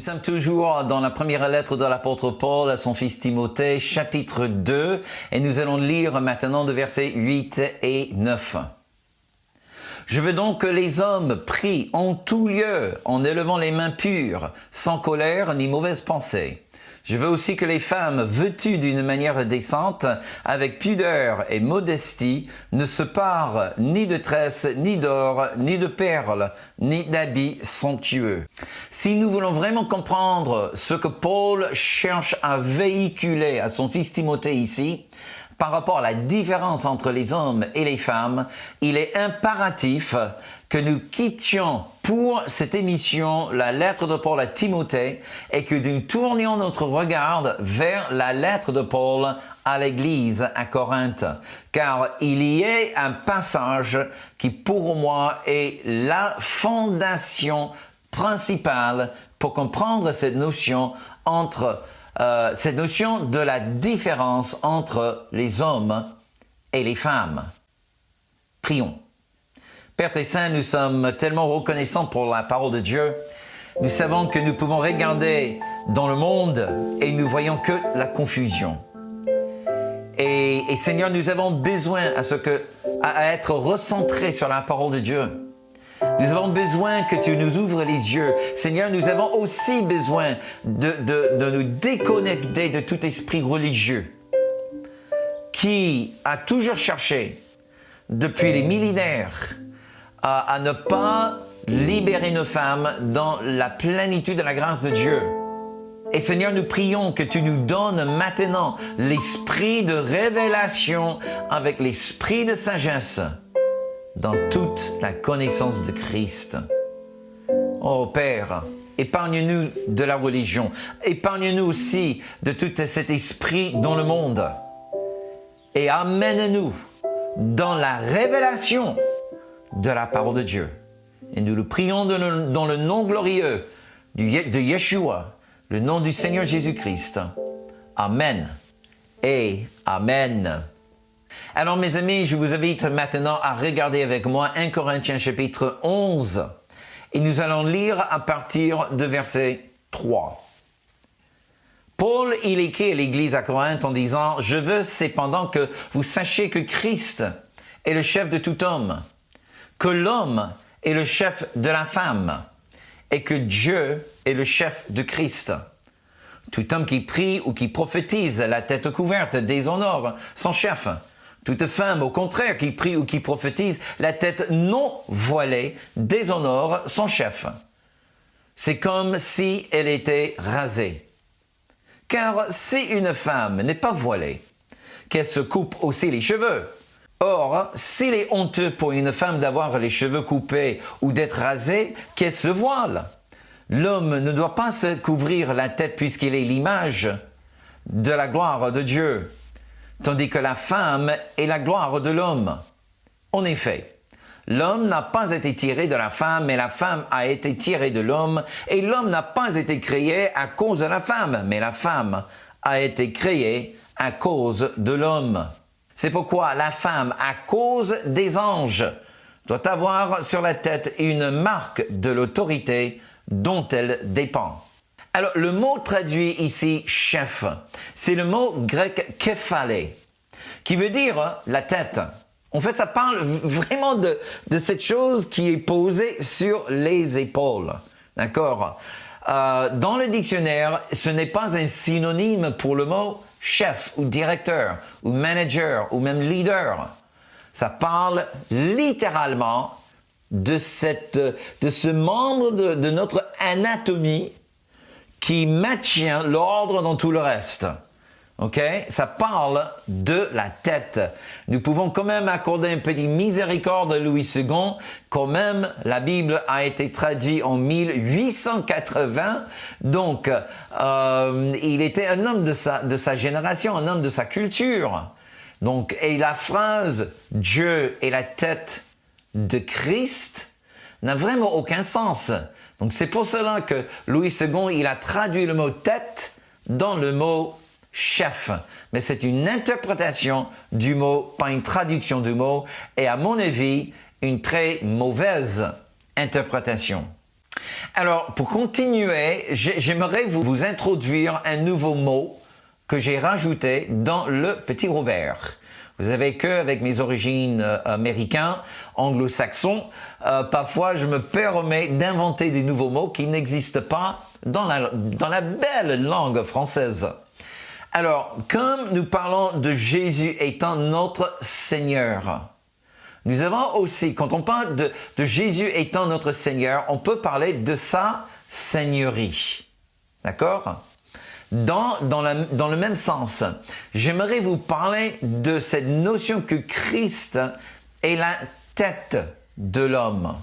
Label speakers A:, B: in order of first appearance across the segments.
A: sommes toujours dans la première lettre de l'apôtre Paul à son fils Timothée, chapitre 2, et nous allons lire maintenant de versets 8 et 9. Je veux donc que les hommes prient en tout lieu, en élevant les mains pures, sans colère ni mauvaise pensée. Je veux aussi que les femmes, vêtues d'une manière décente, avec pudeur et modestie, ne se parent ni de tresses, ni d'or, ni de perles, ni d'habits somptueux. Si nous voulons vraiment comprendre ce que Paul cherche à véhiculer à son fils Timothée ici, par rapport à la différence entre les hommes et les femmes, il est impératif que nous quittions pour cette émission la lettre de Paul à Timothée et que nous tournions notre regard vers la lettre de Paul à l'église à Corinthe. Car il y a un passage qui pour moi est la fondation principale pour comprendre cette notion de la différence entre les hommes et les femmes. Prions. Père très saint, nous sommes tellement reconnaissants pour la parole de Dieu. Nous savons que nous pouvons regarder dans le monde et nous voyons que la confusion. Et Seigneur, nous avons besoin à être recentrés sur la parole de Dieu. Nous avons besoin que tu nous ouvres les yeux. Seigneur, nous avons aussi besoin de nous déconnecter de tout esprit religieux qui a toujours cherché, depuis les millénaires, à ne pas libérer nos femmes dans la plénitude de la grâce de Dieu. Et Seigneur, nous prions que tu nous donnes maintenant l'esprit de révélation avec l'esprit de sagesse dans toute la connaissance de Christ. Oh Père, épargne-nous de la religion. Épargne-nous aussi de tout cet esprit dans le monde. Et amène-nous dans la révélation de la parole de Dieu. Et nous le prions dans le nom glorieux de Yeshua, le nom du Seigneur Jésus-Christ. Amen et Amen. Alors mes amis, je vous invite maintenant à regarder avec moi 1 Corinthiens chapitre 11 et nous allons lire à partir de verset 3. Paul, il écrit à l'église à Corinthe en disant « Je veux cependant que vous sachiez que Christ est le chef de tout homme, que l'homme est le chef de la femme et que Dieu est le chef de Christ. Tout homme qui prie ou qui prophétise, la tête couverte, déshonore son chef. Toute femme, au contraire, qui prie ou qui prophétise, la tête non voilée, déshonore son chef. C'est comme si elle était rasée. Car si une femme n'est pas voilée, qu'elle se coupe aussi les cheveux. Or, s'il est honteux pour une femme d'avoir les cheveux coupés ou d'être rasée, qu'elle se voile. L'homme ne doit pas se couvrir la tête puisqu'il est l'image de la gloire de Dieu, tandis que la femme est la gloire de l'homme. En effet, l'homme n'a pas été tiré de la femme, mais la femme a été tirée de l'homme, et l'homme n'a pas été créé à cause de la femme, mais la femme a été créée à cause de l'homme. C'est pourquoi la femme, à cause des anges, doit avoir sur la tête une marque de l'autorité dont elle dépend. Alors, le mot traduit ici « chef », c'est le mot grec « képhalé », qui veut dire la tête. En fait, ça parle vraiment de cette chose qui est posée sur les épaules. D'accord? Dans le dictionnaire, ce n'est pas un synonyme pour le mot « chef » ou « directeur » ou « manager » ou même « leader ». Ça parle littéralement de ce membre de notre anatomie qui maintient l'ordre dans tout le reste. Ok? Ça parle de la tête. Nous pouvons quand même accorder un petit miséricorde à Louis II. Quand même, la Bible a été traduite en 1880. Donc, il était un homme de sa génération, un homme de sa culture. Donc, et la phrase « Dieu est la tête de Christ » n'a vraiment aucun sens. Donc, c'est pour cela que Louis II, il a traduit le mot « tête » dans le mot « chef ». Mais c'est une interprétation du mot, pas une traduction du mot, et à mon avis, une très mauvaise interprétation. Alors, pour continuer, j'aimerais vous introduire un nouveau mot que j'ai rajouté dans le Petit Robert. Vous savez qu'avec mes origines américaines, anglo-saxons, parfois je me permets d'inventer des nouveaux mots qui n'existent pas dans la belle langue française. Alors, comme nous parlons de Jésus étant notre Seigneur, nous avons aussi, quand on parle de Jésus étant notre Seigneur, on peut parler de sa Seigneurie. D'accord ? Dans le même sens, j'aimerais vous parler de cette notion que Christ est la tête de l'homme.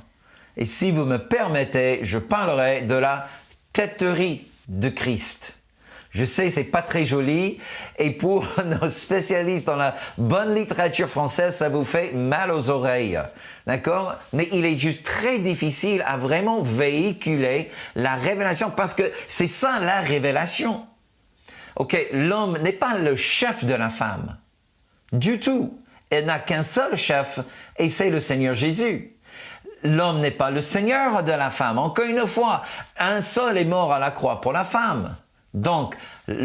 A: Et si vous me permettez, je parlerai de la têterie de Christ. Je sais, c'est pas très joli, et pour nos spécialistes dans la bonne littérature française, ça vous fait mal aux oreilles, d'accord? Mais il est juste très difficile à vraiment véhiculer la révélation, parce que c'est ça la révélation. Ok, l'homme n'est pas le chef de la femme, du tout. Elle n'a qu'un seul chef, et c'est le Seigneur Jésus. L'homme n'est pas le Seigneur de la femme. Encore une fois, un seul est mort à la croix pour la femme. Donc,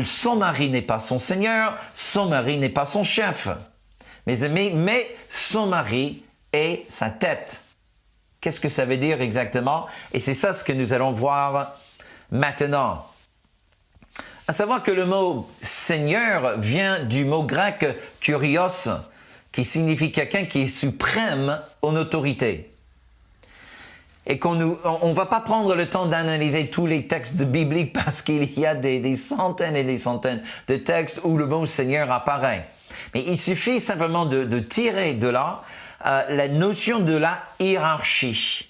A: son mari n'est pas son Seigneur, son mari n'est pas son chef. Mes amis, mais son mari est sa tête. Qu'est-ce que ça veut dire exactement? Et c'est ça ce que nous allons voir maintenant. À savoir que le mot Seigneur vient du mot grec kurios, qui signifie quelqu'un qui est suprême en autorité. Et on va pas prendre le temps d'analyser tous les textes bibliques parce qu'il y a des centaines et des centaines de textes où le mot Seigneur apparaît. Mais il suffit simplement de tirer de là la notion de la hiérarchie.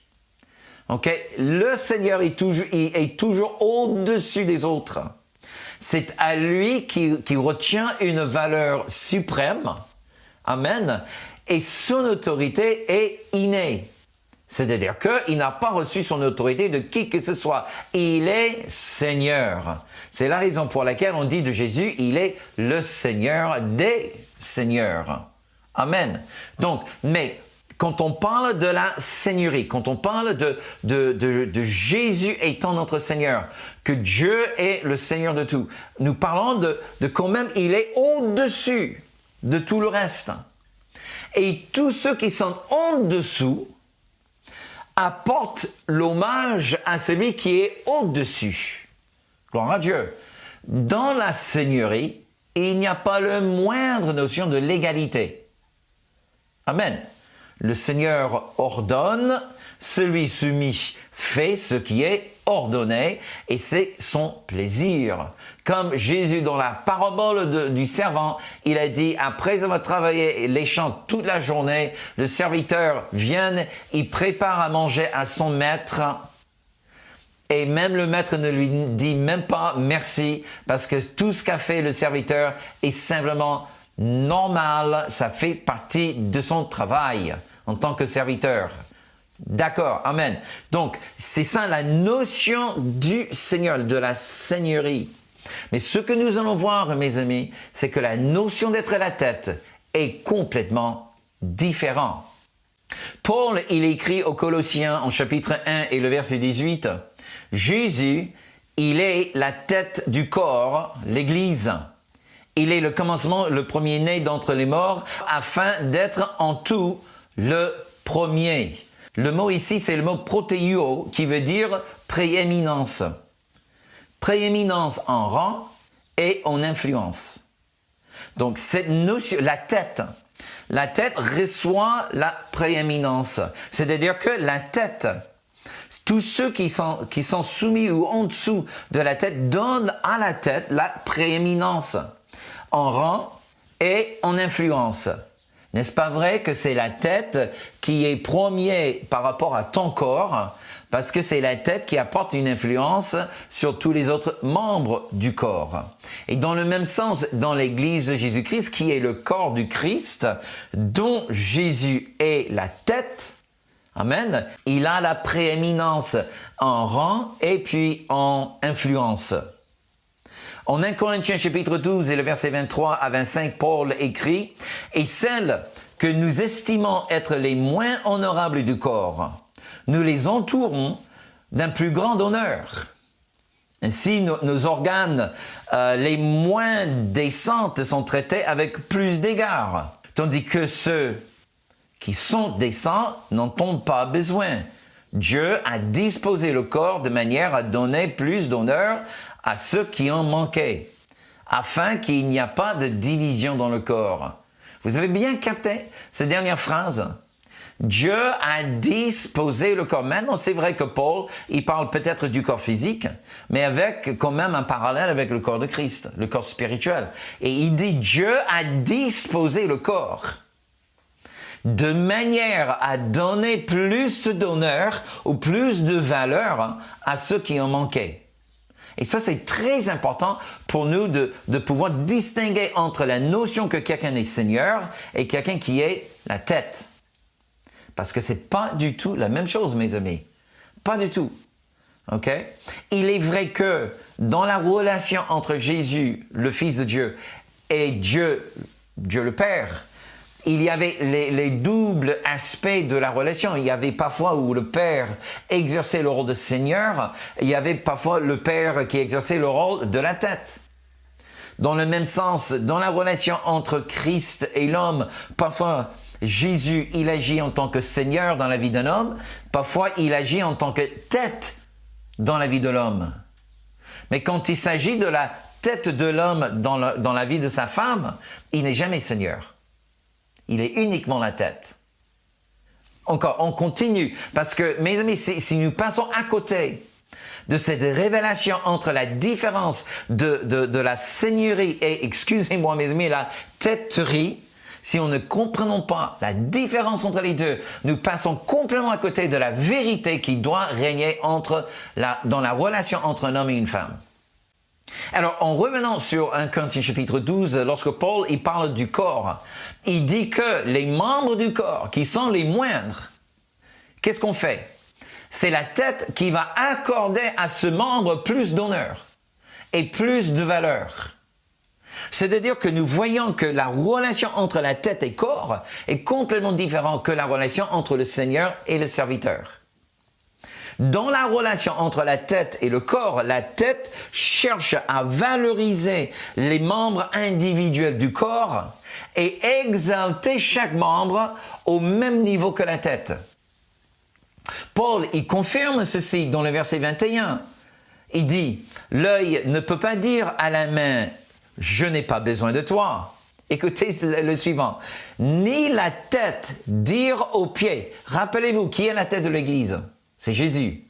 A: Okay? Le Seigneur est toujours au-dessus des autres. C'est à lui qui retient une valeur suprême. Amen. Et son autorité est innée. C'est-à-dire qu'il n'a pas reçu son autorité de qui que ce soit. Il est Seigneur. C'est la raison pour laquelle on dit de Jésus, il est le Seigneur des Seigneurs. Amen. Donc, mais quand on parle de la Seigneurie, quand on parle de Jésus étant notre Seigneur, que Dieu est le Seigneur de tout, nous parlons de quand même il est au-dessus de tout le reste. Et tous ceux qui sont en dessous apporte l'hommage à celui qui est au-dessus. Gloire à Dieu. Dans la Seigneurie, il n'y a pas la moindre notion de légalité. Amen. Le Seigneur ordonne, celui soumis fait ce qui est ordonné et c'est son plaisir. Comme Jésus dans la parabole du servant, il a dit, après avoir travaillé les champs toute la journée, le serviteur vient, il prépare à manger à son maître et même le maître ne lui dit même pas merci parce que tout ce qu'a fait le serviteur est simplement normal, ça fait partie de son travail en tant que serviteur. D'accord, amen. Donc, c'est ça la notion du Seigneur, de la Seigneurie. Mais ce que nous allons voir, mes amis, c'est que la notion d'être la tête est complètement différente. Paul, il écrit aux Colossiens en chapitre 1 et le verset 18, « Jésus, il est la tête du corps, l'Église. Il est le commencement, le premier-né d'entre les morts, afin d'être en tout le premier. » Le mot ici, c'est le mot protéio, qui veut dire prééminence. Prééminence en rang et en influence. Donc, cette notion, la tête reçoit la prééminence. C'est-à-dire que la tête, tous ceux qui sont soumis ou en dessous de la tête donnent à la tête la prééminence en rang et en influence. N'est-ce pas vrai que c'est la tête qui est premier par rapport à ton corps, parce que c'est la tête qui apporte une influence sur tous les autres membres du corps. Et dans le même sens, dans l'Église de Jésus-Christ, qui est le corps du Christ, dont Jésus est la tête, amen, il a la prééminence en rang et puis en influence. En 1 Corinthiens chapitre 12 et le verset 23 à 25, Paul écrit « Et celles que nous estimons être les moins honorables du corps, nous les entourons d'un plus grand honneur. Ainsi, nos organes les moins décents sont traités avec plus d'égard, tandis que ceux qui sont décents n'en ont pas besoin. Dieu a disposé le corps de manière à donner plus d'honneur à ceux qui en manquaient, afin qu'il n'y a pas de division dans le corps. Vous avez bien capté cette dernière phrase? Dieu a disposé le corps. Maintenant, c'est vrai que Paul, il parle peut-être du corps physique, mais avec quand même un parallèle avec le corps de Christ, le corps spirituel. Et il dit, Dieu a disposé le corps de manière à donner plus d'honneur ou plus de valeur à ceux qui en manquaient. Et ça, c'est très important pour nous de pouvoir distinguer entre la notion que quelqu'un est Seigneur et quelqu'un qui est la tête. Parce que c'est pas du tout la même chose, mes amis. Pas du tout. OK? Il est vrai que dans la relation entre Jésus, le Fils de Dieu, et Dieu le Père, il y avait les doubles aspects de la relation. Il y avait parfois où le Père exerçait le rôle de Seigneur, il y avait parfois le Père qui exerçait le rôle de la tête. Dans le même sens, dans la relation entre Christ et l'homme, parfois Jésus, il agit en tant que Seigneur dans la vie d'un homme, parfois il agit en tant que tête dans la vie de l'homme. Mais quand il s'agit de la tête de l'homme dans la vie de sa femme, il n'est jamais Seigneur. Il est uniquement la tête. Encore, on continue, parce que, mes amis, si nous passons à côté de cette révélation entre la différence de la seigneurie et, excusez-moi mes amis, la têterie, si on ne comprenons pas la différence entre les deux, nous passons complètement à côté de la vérité qui doit régner dans la relation entre un homme et une femme. Alors, en revenant sur 1 Corinthiens chapitre 12, lorsque Paul il parle du corps, il dit que les membres du corps, qui sont les moindres, qu'est-ce qu'on fait? C'est la tête qui va accorder à ce membre plus d'honneur et plus de valeur. C'est-à-dire que nous voyons que la relation entre la tête et corps est complètement différente que la relation entre le Seigneur et le serviteur. Dans la relation entre la tête et le corps, la tête cherche à valoriser les membres individuels du corps et exalter chaque membre au même niveau que la tête. Paul, il confirme ceci dans le verset 21. Il dit, « L'œil ne peut pas dire à la main, « Je n'ai pas besoin de toi ». Écoutez le suivant. « Ni la tête dire aux pieds. » Rappelez-vous, qui est la tête de l'Église? C'est Jésus.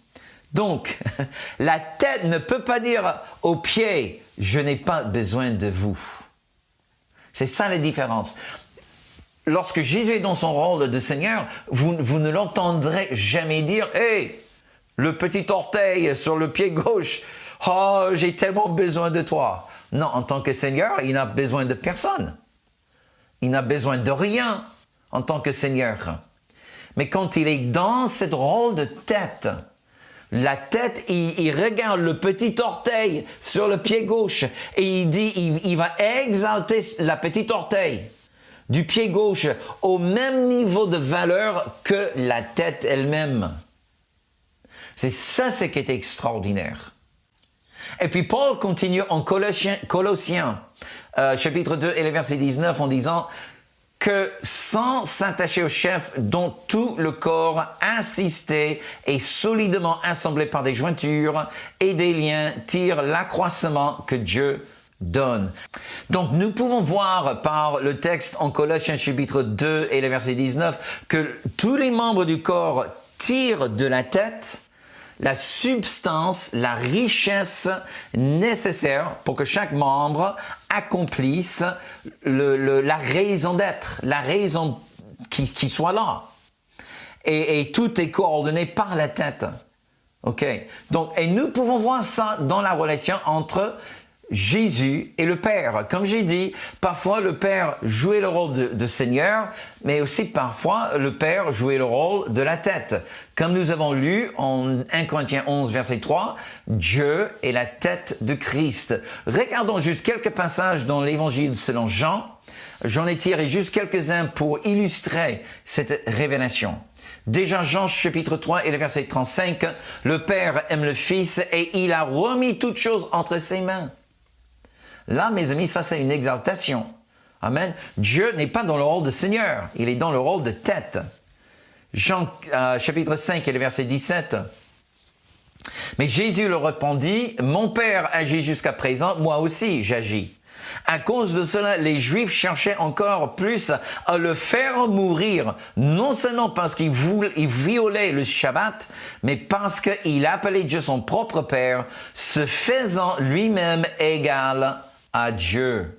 A: Donc, la tête ne peut pas dire aux pieds, « Je n'ai pas besoin de vous ». C'est ça la différence. Lorsque Jésus est dans son rôle de Seigneur, vous ne l'entendrez jamais dire « Hey, le petit orteil sur le pied gauche, oh, j'ai tellement besoin de toi ». Non, en tant que Seigneur, il n'a besoin de personne. Il n'a besoin de rien en tant que Seigneur. Mais quand il est dans ce rôle de tête, la tête, il regarde le petit orteil sur le pied gauche et il dit, il va exalter la petite orteil du pied gauche au même niveau de valeur que la tête elle-même. C'est ça ce qui est extraordinaire. Et puis Paul continue en Colossiens, chapitre 2 et le verset 19 en disant que sans s'attacher au chef dont tout le corps assisté et solidement assemblé par des jointures et des liens tire l'accroissement que Dieu donne. Donc nous pouvons voir par le texte en Colossiens chapitre 2 et le verset 19 que tous les membres du corps tirent de la tête la substance, la richesse nécessaire pour que chaque membre accomplisse la raison d'être, la raison qui soit là. Et tout est coordonné par la tête. OK? Donc, et nous pouvons voir ça dans la relation entre Jésus et le Père. Comme j'ai dit, parfois le Père jouait le rôle de Seigneur, mais aussi parfois le Père jouait le rôle de la tête. Comme nous avons lu en 1 Corinthiens 11, verset 3, Dieu est la tête de Christ. Regardons juste quelques passages dans l'Évangile selon Jean. J'en ai tiré juste quelques-uns pour illustrer cette révélation. Déjà Jean chapitre 3 et le verset 35, le Père aime le Fils et il a remis toutes choses entre ses mains. Là, mes amis, ça c'est une exaltation. Amen. Dieu n'est pas dans le rôle de Seigneur, il est dans le rôle de tête. Jean chapitre 5 et le verset 17. Mais Jésus leur répondit, « Mon Père agit jusqu'à présent, moi aussi j'agis. » À cause de cela, les Juifs cherchaient encore plus à le faire mourir, non seulement parce qu'il violait le Shabbat, mais parce qu'il appelait Dieu son propre Père, se faisant lui-même égal à Dieu.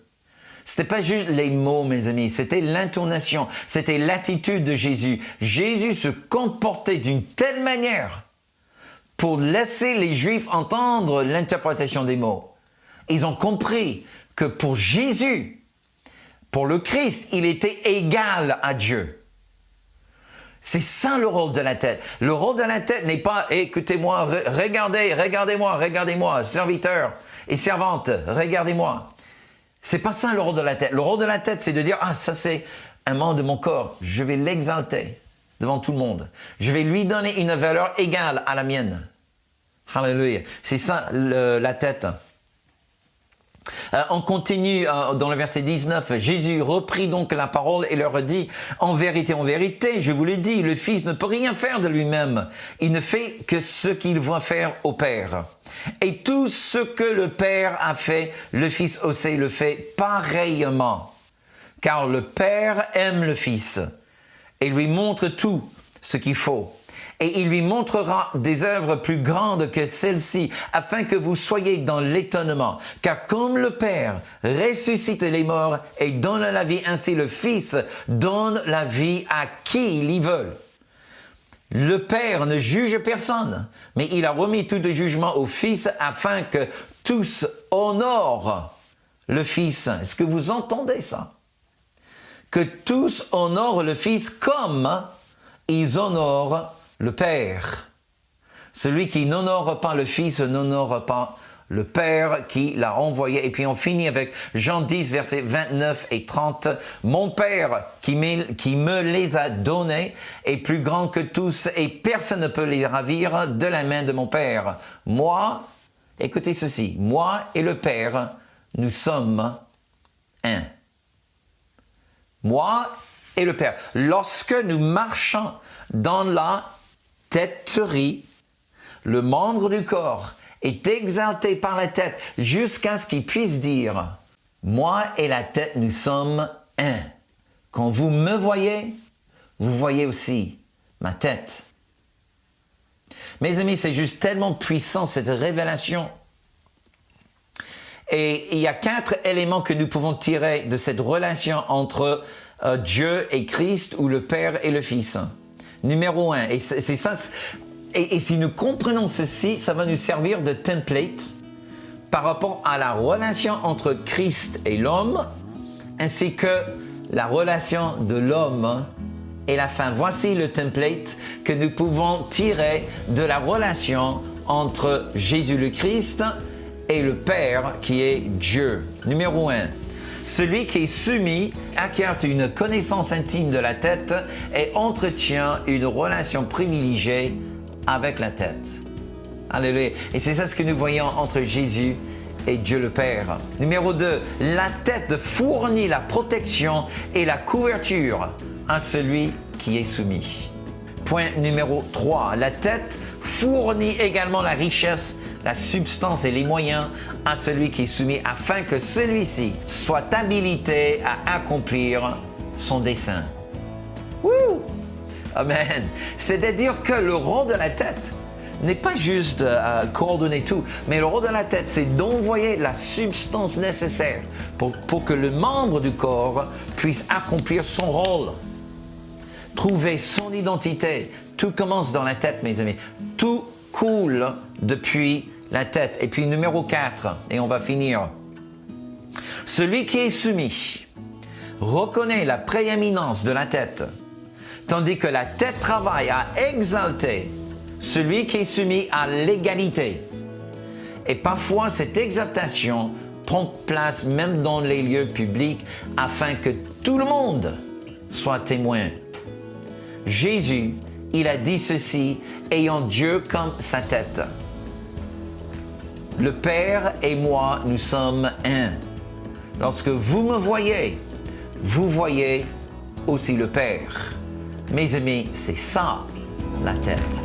A: C'était pas juste les mots, mes amis, c'était l'intonation, c'était l'attitude de Jésus. Jésus se comportait d'une telle manière pour laisser les Juifs entendre l'interprétation des mots. Ils ont compris que pour Jésus, pour le Christ, il était égal à Dieu. C'est ça le rôle de la tête. Le rôle de la tête n'est pas « écoutez-moi, regardez-moi, serviteurs et servantes, regardez-moi ». C'est pas ça le rôle de la tête. Le rôle de la tête, c'est de dire « Ah, ça c'est un membre de mon corps, je vais l'exalter devant tout le monde. Je vais lui donner une valeur égale à la mienne. » Alléluia. C'est ça la tête. On continue dans le verset 19. Jésus reprit donc la parole et leur dit, en vérité, je vous le dis, le Fils ne peut rien faire de lui-même. Il ne fait que ce qu'il voit faire au Père. Et tout ce que le Père a fait, le Fils aussi le fait pareillement. Car le Père aime le Fils et lui montre tout ce qu'il faut. Et il lui montrera des œuvres plus grandes que celles-ci, afin que vous soyez dans l'étonnement. Car comme le Père ressuscite les morts et donne la vie, ainsi le Fils donne la vie à qui il y veut. Le Père ne juge personne, mais il a remis tout le jugement au Fils, afin que tous honorent le Fils. Est-ce que vous entendez ça? Que tous honorent le Fils comme ils honorent le Père. Celui qui n'honore pas le Fils n'honore pas le Père qui l'a envoyé. Et puis on finit avec Jean 10, versets 29 et 30. « Mon Père qui me les a donnés est plus grand que tous et personne ne peut les ravir de la main de mon Père. Moi, écoutez ceci, moi et le Père, nous sommes un. » Moi et le Père. Lorsque nous marchons dans la têterie, le membre du corps est exalté par la tête jusqu'à ce qu'il puisse dire « Moi et la tête, nous sommes un. Quand vous me voyez, vous voyez aussi ma tête. » Mes amis, c'est juste tellement puissant cette révélation. Et il y a 4 éléments que nous pouvons tirer de cette relation entre Dieu et Christ ou le Père et le Fils. Numéro 1, et c'est ça, et si nous comprenons ceci, ça va nous servir de template par rapport à la relation entre Christ et l'homme, ainsi que la relation de l'homme et la femme. Voici le template que nous pouvons tirer de la relation entre Jésus le Christ et le Père qui est Dieu. Numéro 1. Celui qui est soumis acquiert une connaissance intime de la tête et entretient une relation privilégiée avec la tête. Alléluia. Et c'est ça ce que nous voyons entre Jésus et Dieu le Père. Numéro 2, la tête fournit la protection et la couverture à celui qui est soumis. Point numéro 3, la tête fournit également la richesse, la substance et les moyens à celui qui est soumis afin que celui-ci soit habilité à accomplir son dessein. Wouh! Amen. C'est-à-dire que le rôle de la tête n'est pas juste coordonner tout, mais le rôle de la tête, c'est d'envoyer la substance nécessaire pour que le membre du corps puisse accomplir son rôle. Trouver son identité. Tout commence dans la tête, mes amis. Tout coule depuis la tête. Et puis numéro 4, et on va finir. Celui qui est soumis reconnaît la prééminence de la tête, tandis que la tête travaille à exalter celui qui est soumis à l'égalité. Et parfois, cette exaltation prend place même dans les lieux publics afin que tout le monde soit témoin. Jésus il a dit ceci, ayant Dieu comme sa tête. Le Père et moi, nous sommes un. Lorsque vous me voyez, vous voyez aussi le Père. Mes amis, c'est ça, la tête.